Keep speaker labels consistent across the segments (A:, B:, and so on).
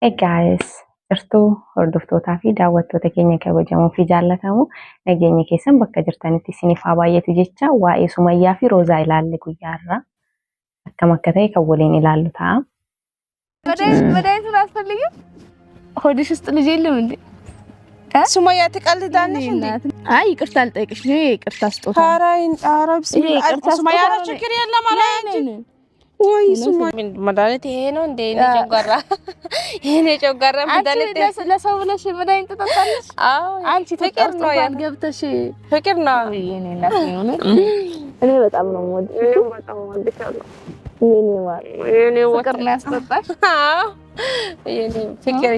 A: Hey guys, jirtuu hordoftootaa fi daawwattoota keenya kabajamoo fi jaallatamoo nageenya keessan bakka jirtanitti isiniif haa baay'atu jecha waa'ee Sumayyaa fi Roozaa ilaalle guyyaarraa akkam akka ta'e kan waliin ilaallu ta'a.
B: መድኃኒቱን አስፈልጊም ሆድሽ ውስጥ ልጅ የለም እንዴ?
C: ሱመያ ትቀልዳለሽ እንዴ?
B: አይ ይቅርታ አልጠይቅሽ ነው ይቅርታ ስጦታ።
C: ኧረ ቢስሚላህ ሱመያ ችግር የለም አላንቺ ወይ ሱመያ መድኃኒት ይሄ ነው እንዴ? እኔ ጮጋራ መድኃኒት
B: ለሰው ብለሽ መድኃኒት ትጠጣለሽ?
C: አዎ
B: አንቺ ፍቅር ነው ያልገብተሽ
C: ፍቅር ነው
B: የኔ እናት ነው። እኔ በጣም ነው የምወድሽ
C: በጣም ወድሻለሁ
B: የኔ ማር
C: የኔ
B: ፍቅር ነው ያስጠጣሽ።
C: አዎ የኔ ፍቅር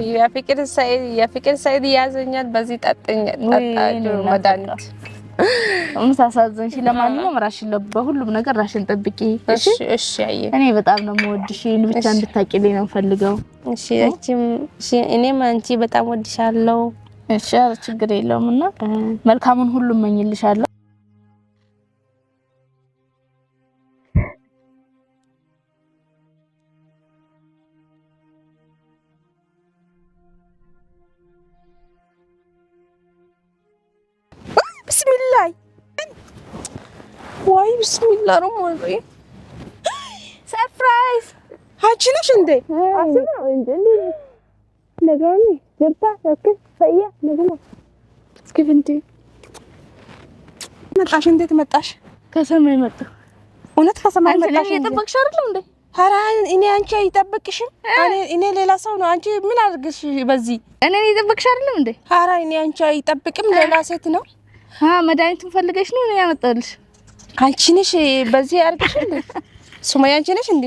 C: የፍቅር ሳይድ ያዘኛል። በዚህ ጠጣችሁ መድኃኒት ምሳሳዘንሽ። ለማንኛውም ራሽን በሁሉም ነገር ራሽን ጠብቂ እሺ? እሺ አየ
B: እኔ በጣም ነው የምወድሽ ብቻ እንድታቂልኝ ነው ፈልገው።
C: እሺ እሺ እኔም አንቺ በጣም ወድሻለሁ።
B: እሺ ችግር የለውምና መልካሙን ሁሉ እመኝልሻለሁ።
C: ቢስሚላህ ወይ ቢስሚላህ ነው ወይ
B: ሰርፕራይዝ
C: አንቺ ነሽ እንዴ?
B: አስበው እንዴ ለጋሚ ጀርታ እኮ ፈያ ለግማ እስኪብንቲ
C: መጣሽ? እንዴት መጣሽ?
B: ከሰማይ መጣ።
C: እውነት ከሰማይ መጣሽ?
B: እየጠበቅሽ አይደል እንዴ?
C: ኧረ እኔ አንቺ አይጠብቅሽም። እኔ ሌላ ሰው ነው። አንቺ ምን አድርግሽ በዚህ?
B: እኔ እየጠበቅሽ አይደል እንዴ?
C: ኧረ እኔ አንቺ አይጠብቅም። ሌላ ሴት ነው።
B: መድኃኒቱን ፈልገሽ ነው እኔ ያመጣልሽ?
C: አንቺ ነሽ በዚህ አድርግሽ እንዴ? ሱመያ አንቺ ነሽ እንዴ?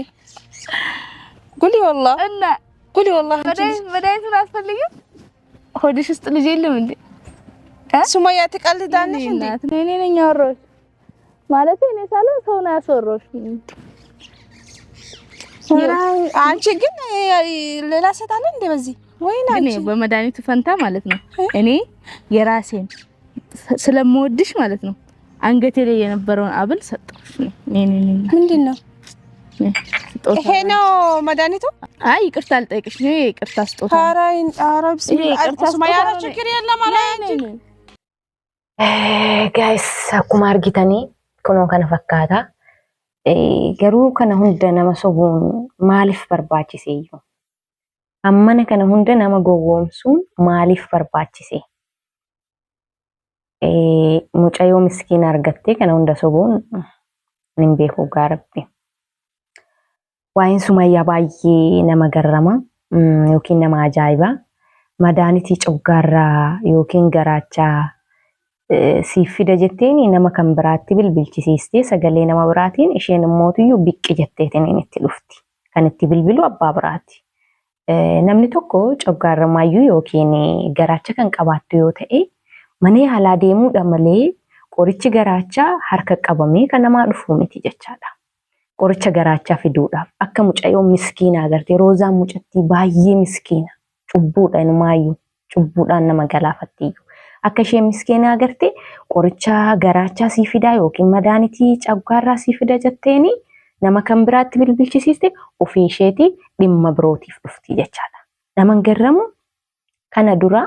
C: ጉሊ ወላሂ
B: እና
C: ጉሊ ወላሂ
B: መድኃኒቱን አስፈልጊም ሆድሽ ውስጥ ልጅ የለም እንዴ?
C: ሱመያ ትቀልዳለሽ እንዴ?
B: እኔ ነኝ ያወራሁሽ ማለት እኔ ሳልሆን ሰው ነው ያስወራሁሽ።
C: አንቺ ግን ሌላ ሴት አለ እንዴ በዚህ? ወይኔ አንቺ
B: በመድኃኒቱ ፈንታ ማለት ነው እኔ የራሴን ስለምወድሽ ማለት ነው አንገቴ ላይ የነበረውን አብል ሰጠሁሽ።
C: ምንድነው ይሄ ነው መድኃኒቱ?
B: አይ ይቅርታ አልጠይቅሽ ነው ይቅርታ ስጦታ።
C: ኧረ ቢስሚላህ ሱመያ ችግር የለም አላንቺ
A: Guys, akkuma argitanii kunoo kana fakkaata. Garuu kana hunda nama sobuun maaliif barbaachise iyyuu? Ammana kana hunda nama gowwoomsuun maaliif barbaachise? Mucayyoo miskiina argattee kana hunda sobuun hin beeku gaarabbi. Waa'een Sumayyaa baay'ee nama garrama yookiin nama ajaa'iba. Madaanitii coggaarraa yookiin garaachaa siif fida jetteeni nama kan biraatti bilbilchisiistee sagalee nama biraatiin isheen immootiyyuu biqqi jetteetiin itti dhufti. Kan itti bilbilu abbaa biraati. Namni tokko coggaarramaayyuu yookiin garaacha kan qabaattu yoo ta'e mana yaalaa deemuudha malee qorichi garaachaa harka qabamee kan namaa dhufu miti jechaadha. Qoricha garaachaa fiduudhaaf akka mucayyoo miskiina agartee Roozaan mucattii baay'ee miskiina cubbuudha inumaayyuu cubbuudhaan nama galaafattiyyuu. Akka isheen miskiina agartee qoricha garaachaa sii fidaa yookiin madaanitii coggaarraa sii fida jetteeni nama kan biraatti bilbilchisiiste ofii isheetii dhimma birootiif dhufti jechaadha. Naman garramu kana dura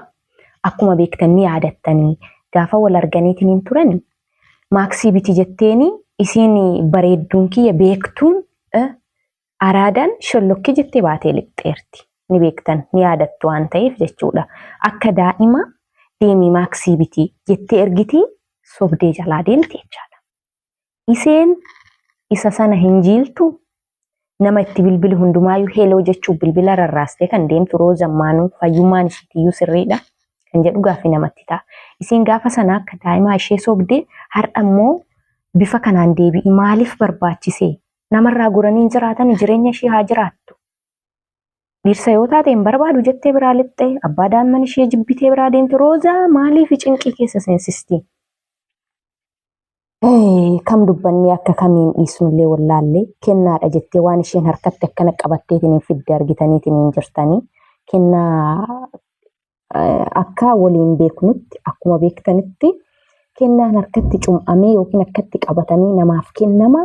A: akkuma beektanii yaadattanii gaafa wal arganiitiin turan maaksii biti jetteeni isiin bareedduun kiyya beektuun araadaan shollokki jettee baatee lixxeerti. Ni beektan ni yaadattu waan ta'eef jechuudha. Akka daa'ima deemii maaksii biti jettee ergitii sobdee jalaa deemte jechaadha. Iseen isa sana hin jiiltu nama itti bilbilu hundumaayyuu heeloo jechuun bilbila rarraastee kan deemtu Roozaan maanuu fayyummaan ishiitiyyuu sirriidha kan jedhu gaaffii namatti ta'a. Isiin gaafa sana akka daa'imaa ishee sobdee har'a immoo bifa kanaan deebi'i maaliif barbaachise? Namarraa guranii jiraatan jireenya ishee haa jiraattu. Dhirsa yoo taate hin barbaadu jettee biraa lixxee abbaa daa'imman ishee jibbitee biraa deemte Roozaa maaliif cinqii keessa seensisti? Kam dubbannee akka kamiin dhiisnullee wallaallee kennaadha jettee waan isheen harkatti akkana qabatteetiin hin fidde argitaniitiin hin jirtanii kennaa akka waliin beeknutti akkuma beektanitti kennaan harkatti cum'amee yookiin akkatti qabatamee namaaf kennama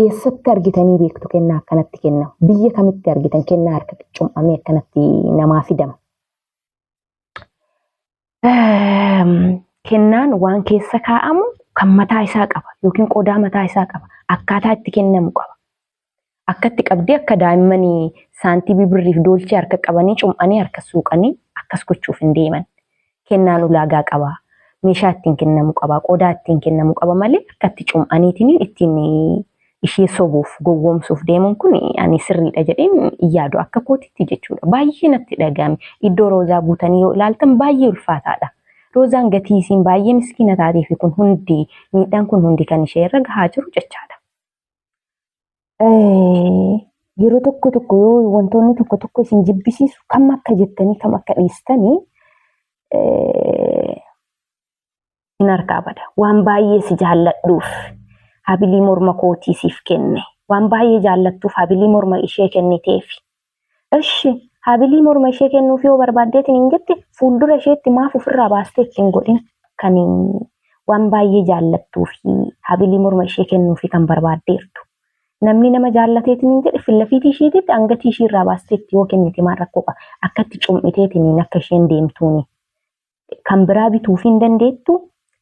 A: eessatti argitanii beektu kennaa akkanatti kennamu? Biyya kamitti argitan kennaa harkatti cum'amee akkanatti namaa fidama? Kennaan waan keessa kaa'amu kan mataa isaa qaba yookiin qodaa mataa isaa qaba. Akkaataa itti kennamu qaba. Akkatti qabdee akka daa'immanii saantibii birriif doolchee harka qabanii cum'anii harka suuqanii akkas gochuuf hin deeman. Kennaan ulaagaa qaba. Meeshaa ittiin kennamu qaba. Qodaa ittiin kennamu qaba malee akkatti cum'aniitiin ittiin ishee sobuuf gowwoomsuuf deemuun kun ani sirriidha jedheen yaadu akka kootitti jechuudha. Baay'ee natti dhagahame. Iddoo roozaa buutanii yoo ilaaltan baay'ee ulfaataadha. Roozaan gatii isiin baay'ee miskiina taateef kun hundi miidhaan kun hundi kan ishee irra gahaa jiru jechaadha. Yeroo tokko yoo wantoonni tokko isin jibbisiisu kam akka jettanii kam akka dhiistanii hin harkaa bada. Waan baay'ee si jaalladhuuf habilii morma kootii siif kenne. Waan baay'ee jaallattuuf habilii morma ishee kenniteef. Ishi habilii morma ishee kennuuf yoo barbaaddeetiin hin jette fuuldura isheetti maaf ofirraa baastee ittiin godhin kan waan baay'ee jaallattuuf habilii morma ishee kennuuf kan barbaaddeertu. Namni nama jaallateetiin hin jedhe fillafiitii isheetitti angatii ishee irraa baasteetti yoo kennite maal rakkoo qaba? Akkatti cum'iteetiin akka isheen deemtuuni. Kan biraa bituuf hin dandeettu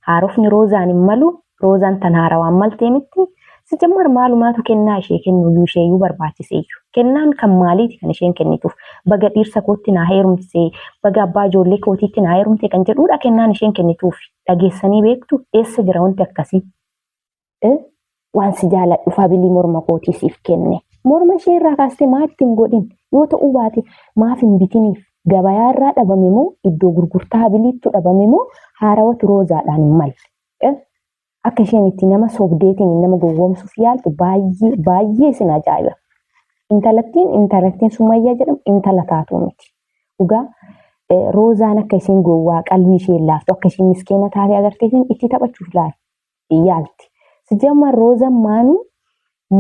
A: haarofni roozaan hin malu. Roozaan tan haarawaan maltee miti. Si jammar maalumaatu kennaa ishee kennu isheeyyuu barbaachiseeyyu. Kennaan kan maaliiti kan isheen kennituuf? Baga dhiirsa kootti naa heerumte, baga abbaa ijoollee kootiitti naa heerumte kan jedhudha kennaan isheen kennituuf. Dhageessanii beektu eessa jira wanti akkasii? Waan si jaalladhuuf habilii morma kootii siif kenne. Morma ishee irraa kaastee maa ittiin godhin? Yoo ta'uu baate maaf hin bitiniif? Gabayaa irraa dhabame moo iddoo gurgurtaa habiliitti dhabame moo haarawatu roozaadhaan hin malle? Akka isheen itti nama sobdeetiin nama gowwoomsuuf yaaltu baay'ee isin ajaa'iba. Intalattiin Sumayyaa jedhamu intala taatu miti. Dhugaa roozaan akka isheen gowwaa qalbii ishee laaftu akka isheen miskiina taatee agarteetiin itti taphachuuf yaalti. Sijamma roozaan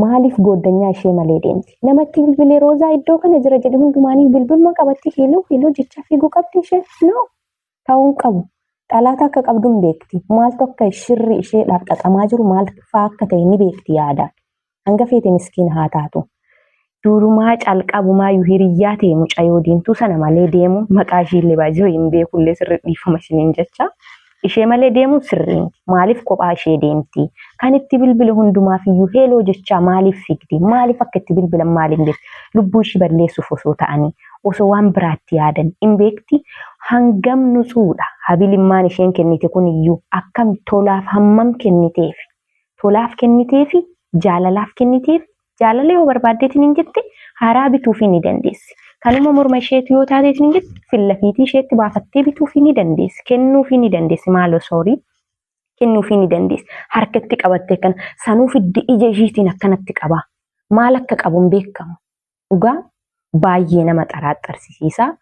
A: maaliif goddanyaa ishee malee deemti? Namatti bilbilee roozaa iddoo kana jira jedhe hundumaanii bilbiluma qabatti hiiluu jechaa fiiguu qabdi ishee? No, ta'uun qabu. Xalaata akka qabduun beekti. Maaltu akka shirri isheedhaaf xaxamaa jiru maal fa'aa akka ta'e ni beekti yaadaan. Hanga feete miskiina haa taatu. Durumaa calqabumaa yoo hiriyyaa ta'e mucayyoo diimtuu sana malee deemu maqaa ishee illee baay'ee hin beekullee sirrii dhiifama isheen jecha. Ishee malee deemu sirriin maaliif kophaa ishee deemti? Kan itti bilbile hundumaaf iyyuu heeloo jechaa maaliif figdi? Maaliif akka itti bilbilan maaliif beekti? Lubbuu ishee balleessuuf osoo ta'anii osoo waan biraatti yaadan hin beekti. Hangam nutsuudha. Habilimmaan isheen kennite kun iyyuu akkam tolaaf hammam kenniteef? Tolaaf kenniteef jaalalaaf kenniteef jaalala yoo barbaaddeetiin hin jette haaraa bituuf ni dandeessi. Kanuma morma isheetti yoo taateetiin hin jette fillafiitii isheetti baafattee bituuf ni dandeessi. Kennuuf ni dandeessi maaloo soorii. Kennuuf ni dandeessi. Harkatti qabattee kana sanuuf ija isheetiin akkanatti qaba. Maal akka qabu hin beekamu. Dhugaa baay'ee nama xaraarsiisa.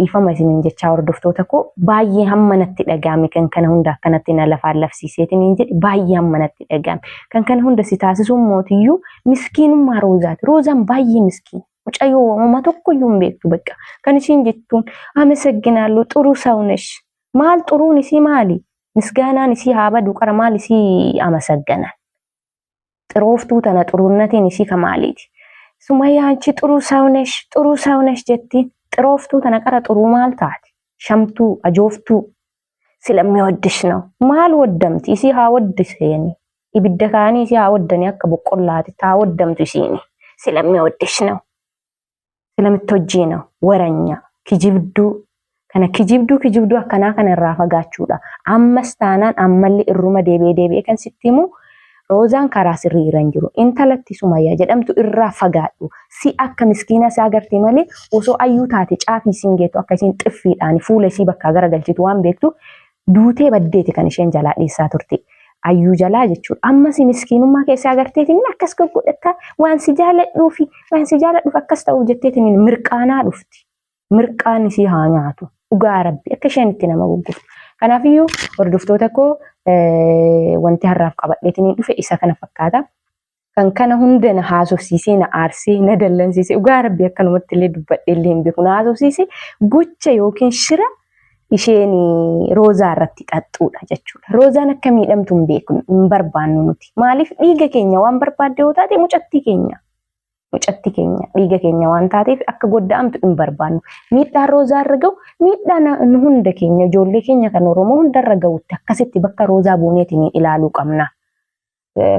A: Ifama isiniin jechaa hordoftoota koo baay'ee hamma natti dhagahame kan kana hunda akkanatti na lafaan lafsiiseetiin hin jedhe baay'ee hamma natti dhagahame. Kan kana hunda si taasisuun mootiyyuu miskiinummaa roozaati. Roozaan baay'ee miskiin. Mucayyoo uumamaa tokkoyyuu hin beektu bakka. Kan isiin jettuun amesegginaalluu xuruu sawunesh. Maal xuruun isii maali? Misgaanaan isii haa badu qara maal isii amasagganan? Xirooftuu tana xuruunnatiin isii ka maaliiti? Sumayyaa anchi xuruu sawunesh jetti. Xirooftuu tana qara xuruu maal taati? Shamtuu, ajooftuu. Silammii waddishnoo. Maal waddamti? Isii haa waddiseeni. Ibidda kaanii isii haa waddanii akka boqqollaati. Haa waddamtu isiini. Silammii waddishnoo. Silamitti hojjiinoo. Waranya. Kijibduu. Kana kijibduu akkanaa kana irraa fagaachuudha. Ammas taanaan ammallee irruma deebi'ee kan sitti himu roozaan karaa sirrii irra hin jiru. Intalatti Sumayyaa jedhamtu irraa fagaadhu. Si akka miskiina isaa agartee malee osoo ayyuu taate caafii siin geettu akka isiin xiffiidhaan fuula isii bakka garagalchitu waan beektu duutee baddeeti kan isheen jalaa dhiissaa turte. Ayyuu jalaa jechuudha. Ammas miskiinummaa keessaa agarteetiin akkas goggodhatta waan si jaaladhuuf akkas ta'uuf jetteetiin mirqaanaa dhufti. Mirqaan isii haa nyaatu. Dhugaa Rabbi akka isheen itti nama gurgurtu. Kanaafiyyuu hordoftoota koo wanti har'aaf qabadheetiin dhufe isa kana fakkaata. Kan kana hunda na haasofsiisee na aarsee na dallansiisee dhugaa Rabbi akkanumatti illee dubbadhee illee hin beeku na haasofsiisee gocha yookiin shira isheen roozaa irratti xaxxuudha jechuudha. Roozaan akka miidhamtu hin beeknu hin barbaannu nuti. Maaliif dhiiga keenya waan barbaadde yoo taate mucatti keenya dhiiga keenya waan taateef akka godda'amtu hin barbaannu. Miidhaan roozaa irra ga'u miidhaan hunda keenya ijoollee keenya kan Oromoo hundarra ga'utti akkasitti bakka roozaa buuneetiin ilaaluu qabna.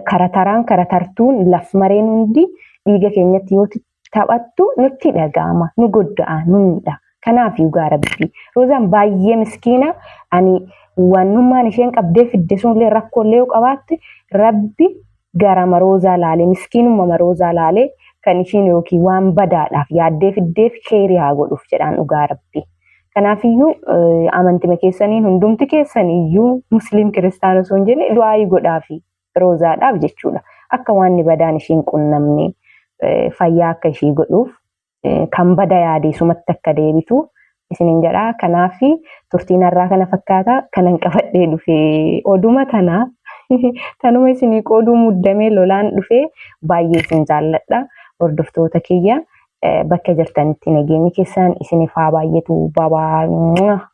A: Karatartuun laf mareen hundi dhiiga keenyatti yoo taphattu nutti dhaga'ama, nu godda'a, nu miidha. Kanaaf yaa Rabbi roozaan baay'ee miskiina. Ani waanummaan isheen qabdee fidde sunillee rakkoolee yoo qabaatte Rabbi garama roozaa laalee miskiinummaa roozaa laalee kan ishiin yookiin waan badaadhaaf yaaddee fiddeef kheyrii haa godhuuf jedhaan yaa Rabbi. Kanaaf iyyuu amantii keessaniin hundumti keessaniyyuu musliim kiristaana osoo hin jenne du'aa godhaafi roozaadhaaf jechuudha. Akka waan badaan ishiin qunnamne fayyaa akka ishii godhuuf kan bada yaadee sumatti akka deebitu isiniin jedhaa. Kanaaf turtiin har'aa kana fakkaata. Kanan qabadhee dhufee oduma tanuma isinii qooduu muddamee lolaan dhufee baay'ee isin jaalladha. Hordoftoota kiyya bakka jirtanitti nageenyi keessan isiniif haa baay'atu. Babaa.